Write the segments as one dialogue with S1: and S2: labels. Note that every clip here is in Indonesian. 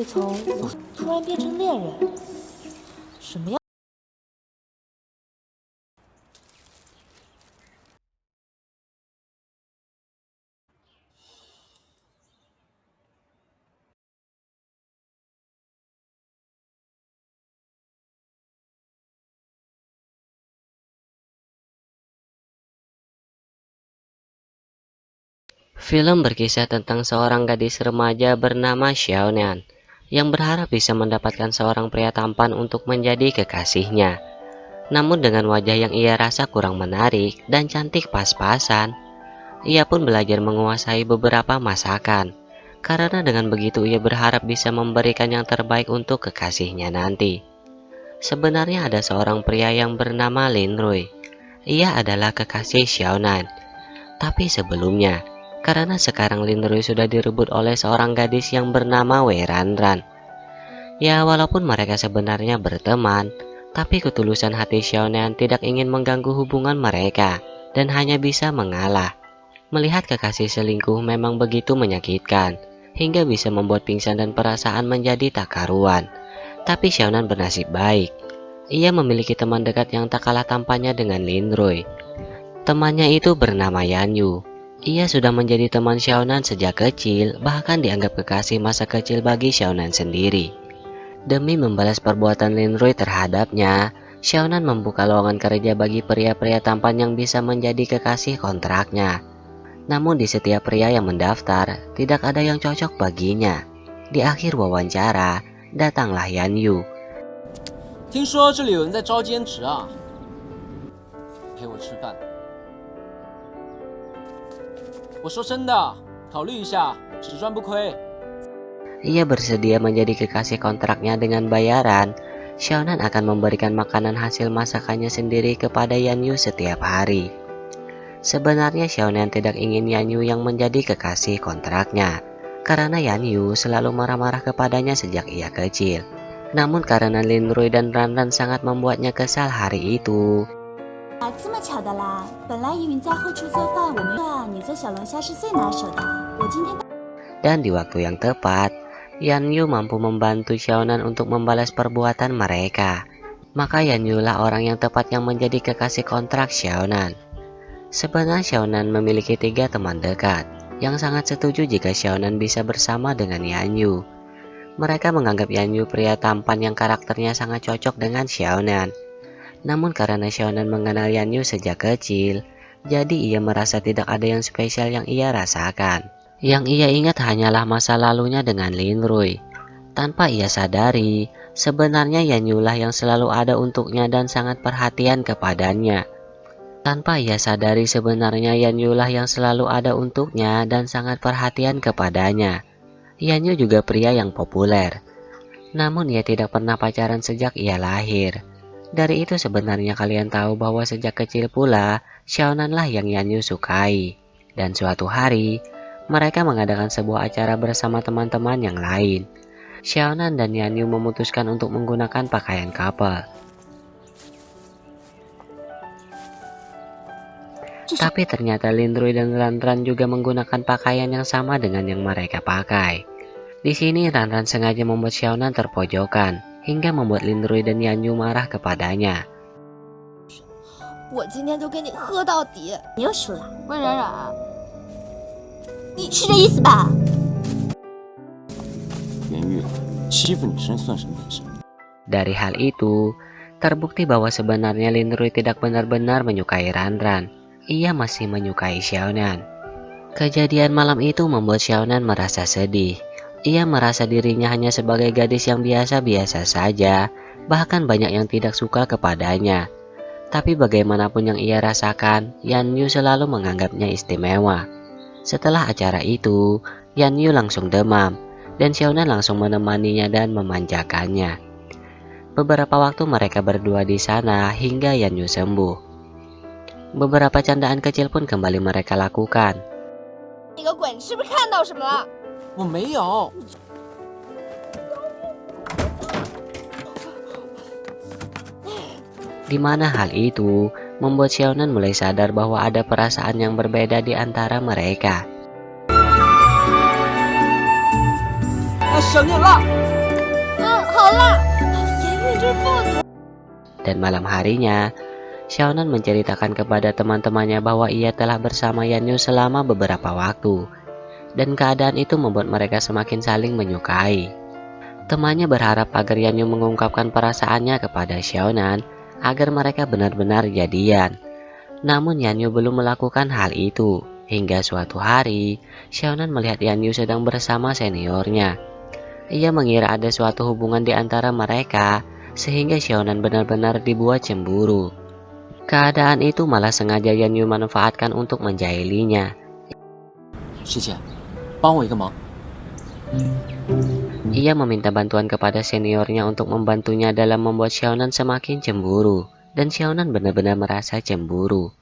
S1: 是从突然变成恋人，什么样？Film
S2: berkisah tentang seorang gadis remaja bernama Xiaonan yang berharap bisa mendapatkan seorang pria tampan untuk menjadi kekasihnya. Namun dengan wajah yang ia rasa kurang menarik dan cantik pas-pasan, ia pun belajar menguasai beberapa masakan. Karena dengan begitu ia berharap bisa memberikan yang terbaik untuk kekasihnya nanti. Sebenarnya ada seorang pria yang bernama Lin Rui. Ia adalah kekasih Xiaonan. Tapi sebelumnya, karena sekarang Lin Rui sudah direbut oleh seorang gadis yang bernama Wei Ranran. Ya, walaupun mereka sebenarnya berteman, tapi ketulusan hati Xiaonan tidak ingin mengganggu hubungan mereka dan hanya bisa mengalah. Melihat kekasih selingkuh memang begitu menyakitkan, hingga bisa membuat pingsan dan perasaan menjadi tak karuan. Tapi Xiaonan bernasib baik. Ia memiliki teman dekat yang tak kalah tampannya dengan Lin Rui. Temannya itu bernama Yan Yu. Ia sudah menjadi teman Xiaonan sejak kecil, bahkan dianggap kekasih masa kecil bagi Xiaonan sendiri. Demi membalas perbuatan Lin Rui terhadapnya, Xiaonan membuka lowongan kerja bagi pria-pria tampan yang bisa menjadi kekasih kontraknya. Namun di setiap pria yang mendaftar, tidak ada yang cocok baginya. Di akhir wawancara, datanglah Yan Yu.
S3: 听说这里有人在招兼职啊，陪我吃饭。我说真的，考虑一下，只赚不亏。
S2: Ia bersedia menjadi kekasih kontraknya dengan bayaran. Xiaonan akan memberikan makanan hasil masakannya sendiri kepada Yan Yu setiap hari. Sebenarnya Xiaonan tidak ingin Yan Yu yang menjadi kekasih kontraknya, karena Yan Yu selalu marah-marah kepadanya sejak ia kecil. Namun karena Lin Rui dan Ranran sangat membuatnya kesal hari itu,
S4: 这么巧的啦！本来怡允在后厨做饭，我们啊，你做小龙虾是最拿手的。我今天。
S2: dan di waktu yang tepat, Yan Yu mampu membantu Xiaonan untuk membalas perbuatan mereka. Maka Yan Yu lah orang yang tepat yang menjadi kekasih kontrak Xiaonan. Sebenarnya Xiaonan memiliki 3 teman dekat yang sangat setuju jika Xiaonan bisa bersama dengan Yan Yu. Mereka menganggap Yan Yu pria tampan yang karakternya sangat cocok dengan Xiaonan. Namun karena Xiaonan mengenal Yan Yu sejak kecil, jadi ia merasa tidak ada yang spesial yang ia rasakan. Yang ia ingat hanyalah masa lalunya dengan Lin Rui. Tanpa ia sadari, sebenarnya Yan Yu lah yang selalu ada untuknya dan sangat perhatian kepadanya. Tanpa ia sadari sebenarnya Yan Yu lah yang selalu ada untuknya dan sangat perhatian kepadanya. Yan Yu juga pria yang populer. Namun ia tidak pernah pacaran sejak ia lahir. Dari itu sebenarnya kalian tahu bahwa sejak kecil pula Xiaonan lah yang Yan Yu sukai. Dan suatu hari, mereka mengadakan sebuah acara bersama teman-teman yang lain. Xiaonan dan Yan Yu memutuskan untuk menggunakan pakaian couple. Tapi ternyata Lin Rui dan Ranran juga menggunakan pakaian yang sama dengan yang mereka pakai. Di sini Ranran sengaja membuat Xiaonan terpojokan, hingga membuat Lin Rui dan Yan Yu marah kepadanya.
S1: 我今天就跟你喝到底！
S4: 你又输了，
S1: 魏冉冉，
S4: 你是这意思吧？
S3: 袁玉，欺负女生算什么本事？
S2: Dari hal itu, terbukti bahwa sebenarnya Lin Rui tidak benar-benar menyukai Ranran. Ia masih menyukai Xiaonan. Kejadian malam itu membuat Xiaonan merasa sedih. Ia merasa dirinya hanya sebagai gadis yang biasa-biasa saja, bahkan banyak yang tidak suka kepadanya. Tapi bagaimanapun yang ia rasakan, Yan Yu selalu menganggapnya istimewa. Setelah acara itu, Yan Yu langsung demam, dan Xiaonan langsung menemaninya dan memanjakannya. Beberapa waktu mereka berdua di sana hingga Yan Yu sembuh. Beberapa candaan kecil pun kembali mereka lakukan.
S1: 你个鬼，你是不是看到什么了？
S3: 我没有。
S2: Di mana hal itu membuat Xiaonan mulai sadar bahwa ada perasaan yang berbeda di antara mereka.
S3: 省略了。
S1: 好啦，言语真放毒。
S2: Dan malam harinya, Xiaonan menceritakan kepada teman-temannya bahwa ia telah bersama Yanyu selama beberapa waktu, dan keadaan itu membuat mereka semakin saling menyukai. Temannya berharap agar Yanyu mengungkapkan perasaannya kepada Xiaonan agar mereka benar-benar jadian. Namun Yanyu belum melakukan hal itu, hingga suatu hari, Xiaonan melihat Yanyu sedang bersama seniornya. Ia mengira ada suatu hubungan di antara mereka, sehingga Xiaonan benar-benar dibuat cemburu. Keadaan itu malah sengaja Yanyu manfaatkan untuk menjahilinya.
S3: 师姐，帮我一个忙。
S2: Ia meminta bantuan kepada seniornya untuk membantunya dalam membuat Xiaonan semakin cemburu, dan Xiaonan benar-benar merasa cemburu.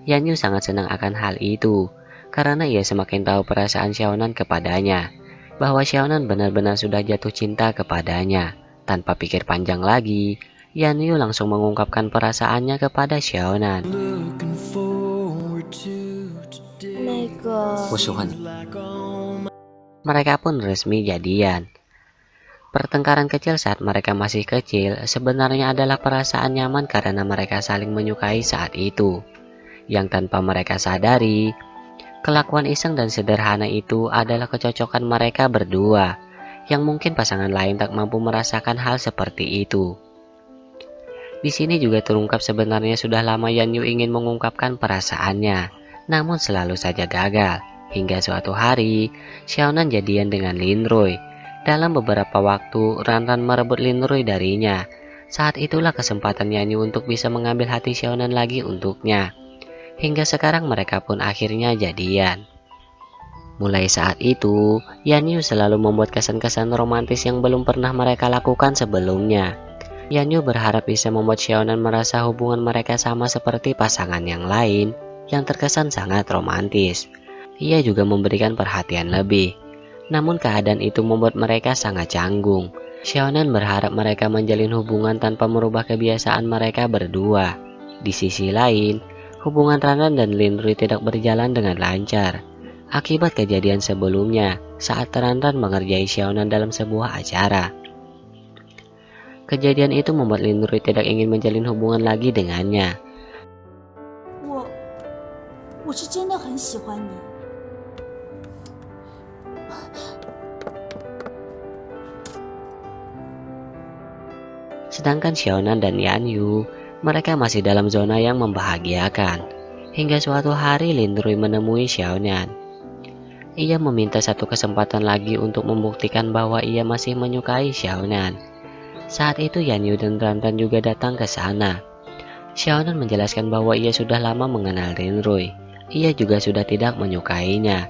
S2: Yanyu sangat senang akan hal itu, karena ia semakin tahu perasaan Xiaonan kepadanya, bahwa Xiaonan benar-benar sudah jatuh cinta kepadanya. Tanpa pikir panjang lagi, Yanyu langsung mengungkapkan perasaannya kepada Xiaonan.
S1: 那个，
S3: 我喜欢你。
S2: Mereka pun resmi jadian. Pertengkaran kecil saat mereka masih kecil sebenarnya adalah perasaan nyaman karena mereka saling menyukai saat itu. Yang tanpa mereka sadari, kelakuan iseng dan sederhana itu adalah kecocokan mereka berdua, yang mungkin pasangan lain tak mampu merasakan hal seperti itu. Di sini juga terungkap sebenarnya sudah lama Yanyu ingin mengungkapkan perasaannya, namun selalu saja gagal. Hingga suatu hari, Xiaonan jadian dengan Lin Rui. Dalam beberapa waktu, Ranran merebut Lin Rui darinya. Saat itulah kesempatan Yanyu untuk bisa mengambil hati Xiaonan lagi untuknya. Hingga sekarang mereka pun akhirnya jadian. Mulai saat itu, Yanyu selalu membuat kesan-kesan romantis yang belum pernah mereka lakukan sebelumnya. Yanyu berharap bisa membuat Xiaonan merasa hubungan mereka sama seperti pasangan yang lain yang terkesan sangat romantis. Ia juga memberikan perhatian lebih. Namun keadaan itu membuat mereka sangat canggung. Xiaonan berharap mereka menjalin hubungan tanpa merubah kebiasaan mereka berdua. Di sisi lain, hubungan Ranran dan Lin Rui tidak berjalan dengan lancar. Akibat kejadian sebelumnya saat Ranran mengerjai Xiaonan dalam sebuah acara. Kejadian itu membuat Lin Rui tidak ingin menjalin hubungan lagi dengannya.
S4: 我是真的很喜欢你。
S2: Sedangkan Xiaonan dan Yanyu, mereka masih dalam zona yang membahagiakan. Hingga suatu hari Lin Rui menemui Xiaonan. Ia meminta satu kesempatan lagi untuk membuktikan bahwa ia masih menyukai Xiaonan. Saat itu Yanyu dan Ranran juga datang ke sana. Xiaonan menjelaskan bahwa ia sudah lama mengenal Lin Rui. Ia juga sudah tidak menyukainya.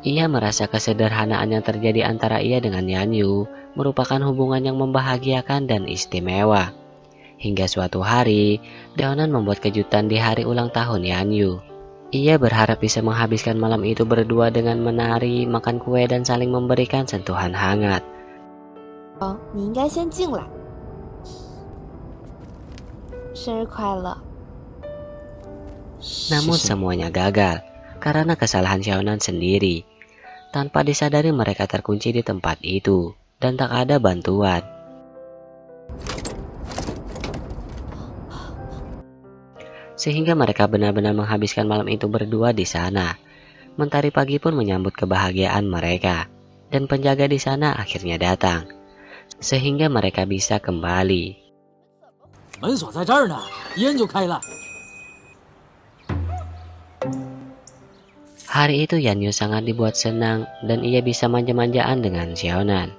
S2: Ia merasa kesederhanaan yang terjadi antara ia dengan Yanyu merupakan hubungan yang membahagiakan dan istimewa. Hingga suatu hari, Xiaonan membuat kejutan di hari ulang tahun Yanyu. Ia berharap bisa menghabiskan malam itu berdua dengan menari, makan kue, dan saling memberikan sentuhan hangat.
S1: 你应该先进来。生日快乐。
S2: Namun semuanya gagal karena kesalahan Xiaonan sendiri. Tanpa disadari mereka terkunci di tempat itu dan tak ada bantuan. Sehingga mereka benar-benar menghabiskan malam itu berdua di sana. Mentari pagi pun menyambut kebahagiaan mereka, dan penjaga di sana akhirnya datang, sehingga mereka bisa kembali.
S3: 门锁在这儿呢，烟就开了。
S2: Hari itu Yanyu sangat dibuat senang dan ia bisa manja-manjaan dengan Xiaonan.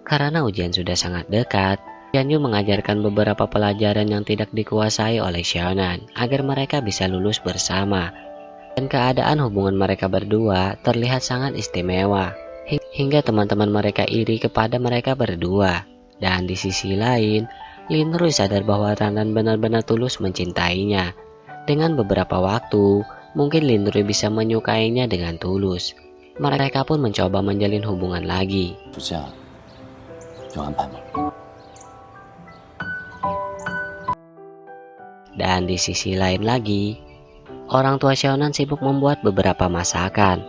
S2: Karena ujian sudah sangat dekat, Yanyu mengajarkan beberapa pelajaran yang tidak dikuasai oleh Xiaonan agar mereka bisa lulus bersama. Dan keadaan hubungan mereka berdua terlihat sangat istimewa, hingga teman-teman mereka iri kepada mereka berdua. Dan di sisi lain, Lin Rui sadar bahwa Ranran benar-benar tulus mencintainya. Dengan beberapa waktu, mungkin Lin Rui bisa menyukainya dengan tulus. Mereka pun mencoba menjalin hubungan lagi.
S3: 暑假有安排吗？
S2: Dan di sisi lain lagi, orang tua Xiaonan sibuk membuat beberapa masakan.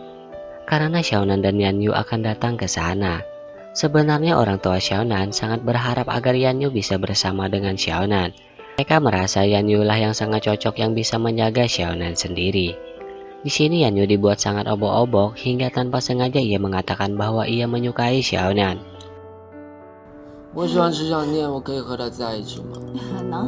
S2: Karena Xiaonan dan Yanyu akan datang ke sana. Sebenarnya orang tua Xiaonan sangat berharap agar Yanyu bisa bersama dengan Xiaonan. Mereka merasa Yanyu lah yang sangat cocok yang bisa menjaga Xiaonan sendiri. Di sini Yanyu dibuat sangat obok-obok hingga tanpa sengaja ia mengatakan bahwa ia menyukai Xiaonan.
S3: 我喜欢吃想念，我可以和他在一起吗？
S4: 能？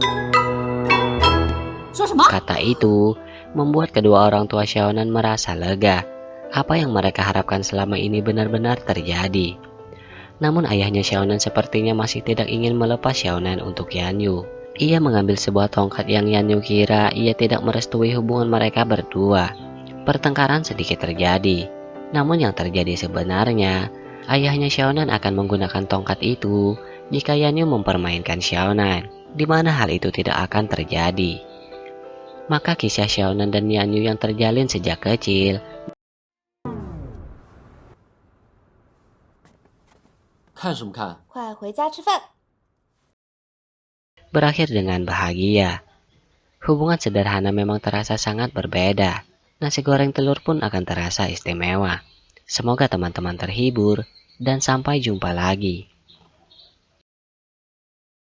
S4: 说什么？
S2: Kata itu membuat kedua orang tua Xiaonan merasa lega. Apa yang mereka harapkan selama ini benar-benar terjadi. Namun ayahnya Xiaonan sepertinya masih tidak ingin melepas Xiaonan untuk Yanyu. Ia mengambil sebuah tongkat yang Yanyu kira ia tidak merestui hubungan mereka berdua. Pertengkaran sedikit terjadi. Namun yang terjadi sebenarnya, ayahnya Xiaonan akan menggunakan tongkat itu jika Yanyu mempermainkan Xiaonan, di mana hal itu tidak akan terjadi. Maka kisah Xiaonan dan Yanyu yang terjalin sejak kecil
S3: 看什么看？
S1: 快回家吃饭。
S2: berakhir dengan bahagia. Hubungan sederhana memang terasa sangat berbeda. Nasi goreng telur pun akan terasa istimewa. Semoga teman-teman terhibur dan sampai jumpa lagi.